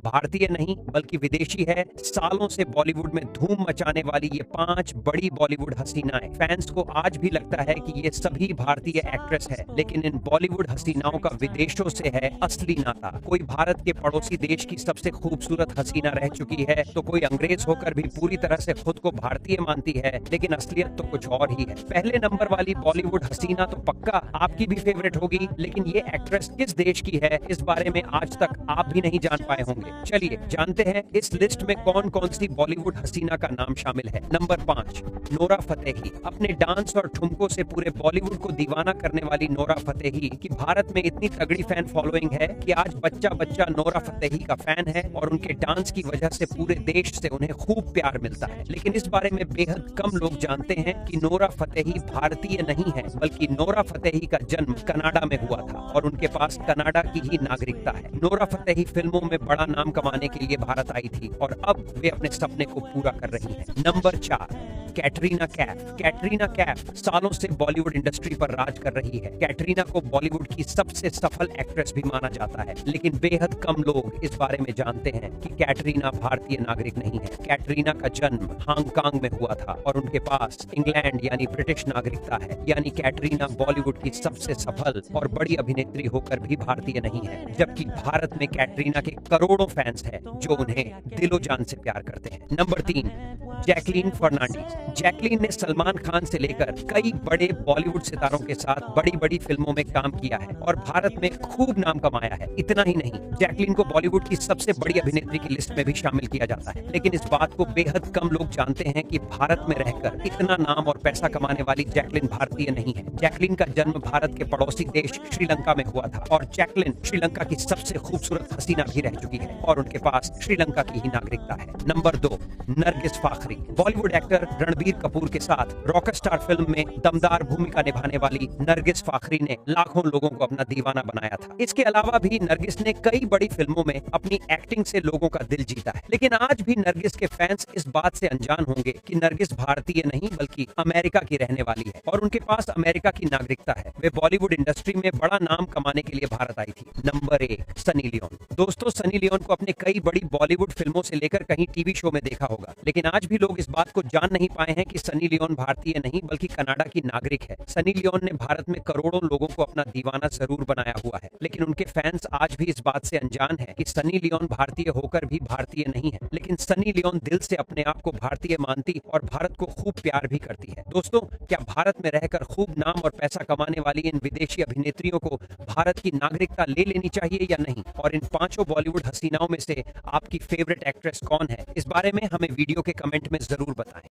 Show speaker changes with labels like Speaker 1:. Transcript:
Speaker 1: भारतीय नहीं बल्कि विदेशी है। सालों से बॉलीवुड में धूम मचाने वाली ये 5 बड़ी बॉलीवुड हसीनाएं, फैंस को आज भी लगता है कि ये सभी भारतीय एक्ट्रेस है, लेकिन इन बॉलीवुड हसीनाओं का विदेशों से है असली नाता। कोई भारत के पड़ोसी देश की सबसे खूबसूरत हसीना रह चुकी है, तो कोई अंग्रेज होकर भी पूरी तरह से खुद को भारतीय मानती है, लेकिन असलियत तो कुछ और ही है। पहले नंबर वाली बॉलीवुड हसीना तो पक्का आपकी भी फेवरेट होगी, लेकिन ये एक्ट्रेस किस देश की है इस बारे में आज तक आप भी नहीं जान पाए होंगे। चलिए जानते हैं इस लिस्ट में कौन कौन सी बॉलीवुड हसीना का नाम शामिल है। Number 5, Nora Fatehi. अपने डांस और ठुमकों से पूरे बॉलीवुड को दीवाना करने वाली नोरा फतेही की भारत में इतनी तगड़ी फैन फॉलोइंग है कि आज बच्चा बच्चा नोरा फतेही का फैन है और उनके डांस की वजह से पूरे देश से उन्हें खूब प्यार मिलता है। लेकिन इस बारे में बेहद कम लोग जानते हैं कि नोरा फतेही भारतीय नहीं है, बल्कि नोरा फतेही का जन्म कनाडा में हुआ था और उनके पास कनाडा की ही नागरिकता है। नोरा फतेही फिल्मों में बड़ा नाम कमाने के लिए भारत आई थी और अब वे अपने सपने को पूरा कर रही हैं। नंबर 4, कैटरीना कैफ। कैटरीना कैफ सालों से बॉलीवुड इंडस्ट्री पर राज कर रही है। कैटरीना को बॉलीवुड की सबसे सफल एक्ट्रेस भी माना जाता है, लेकिन बेहद कम लोग इस बारे में जानते हैं कि कैटरीना भारतीय नागरिक नहीं है। कैटरीना का जन्म हांगकांग में हुआ था और उनके पास इंग्लैंड यानी ब्रिटिश नागरिकता है, यानी कैटरीना बॉलीवुड की सबसे सफल और बड़ी अभिनेत्री होकर भी भारतीय नहीं है, जबकि भारत में कैटरीना के करोड़ों फैंस हैं जो उन्हें दिलो जान से प्यार करते हैं। Number 3, Jacqueline Fernandez. जैकलीन ने सलमान खान से लेकर कई बड़े बॉलीवुड सितारों के साथ बड़ी बड़ी फिल्मों में काम किया है और भारत में खूब नाम कमाया है। इतना ही नहीं, जैकलीन को बॉलीवुड की सबसे बड़ी अभिनेत्री की लिस्ट में भी शामिल किया जाता है, लेकिन इस बात को बेहद कम लोग जानते हैं कि भारत में रहकर इतना नाम और पैसा कमाने वाली जैकलीन भारतीय नहीं है। जैकलीन का जन्म भारत के पड़ोसी देश श्रीलंका में हुआ था और जैकलीन श्रीलंका की सबसे खूबसूरत हसीना भी रह चुकी है और उनके पास श्रीलंका की ही नागरिकता है। नंबर 2, नरगिस फाखरी। बॉलीवुड एक्टर रणबीर कपूर के साथ रॉकस्टार फिल्म में दमदार भूमिका निभाने वाली नरगिस फाखरी ने लाखों लोगों को अपना दीवाना बनाया था। इसके अलावा भी नरगिस ने कई बड़ी फिल्मों में अपनी एक्टिंग से लोगों का दिल जीता है, लेकिन आज भी नरगिस के फैंस इस बात से अनजान होंगे कि नरगिस भारतीय नहीं बल्कि अमेरिका की रहने वाली है और उनके पास अमेरिका की नागरिकता है। वे बॉलीवुड इंडस्ट्री में बड़ा नाम कमाने के लिए भारत आई थी। Number 1, Sunny Leone. दोस्तों, सनी लियोन को अपने कई बड़ी बॉलीवुड फिल्मों से लेकर कहीं टीवी शो में देखा होगा, लेकिन आज भी लोग इस बात को जान नहीं पाए हैं कि सनी लियोन भारतीय नहीं बल्कि कनाडा की नागरिक है। सनी लियोन ने भारत में करोड़ों लोगों को अपना दीवाना जरूर बनाया हुआ है, लेकिन उनके फैंस आज भी इस बात से अनजान है कि सनी लियोन भारतीय होकर भी भारतीय नहीं है, लेकिन सनी लियोन दिल से अपने आप को भारतीय मानती और भारत को खूब प्यार भी करती है। दोस्तों, क्या भारत में रहकर खूब नाम और पैसा कमाने वाली इन विदेशी अभिनेत्रियों को भारत की नागरिकता ले लेनी चाहिए या नहीं? और इन 5 बॉलीवुड हसीनाओं में से आपकी फेवरेट एक्ट्रेस कौन है? इस बारे में हमें वीडियो के कमेंट में जरूर बताएं।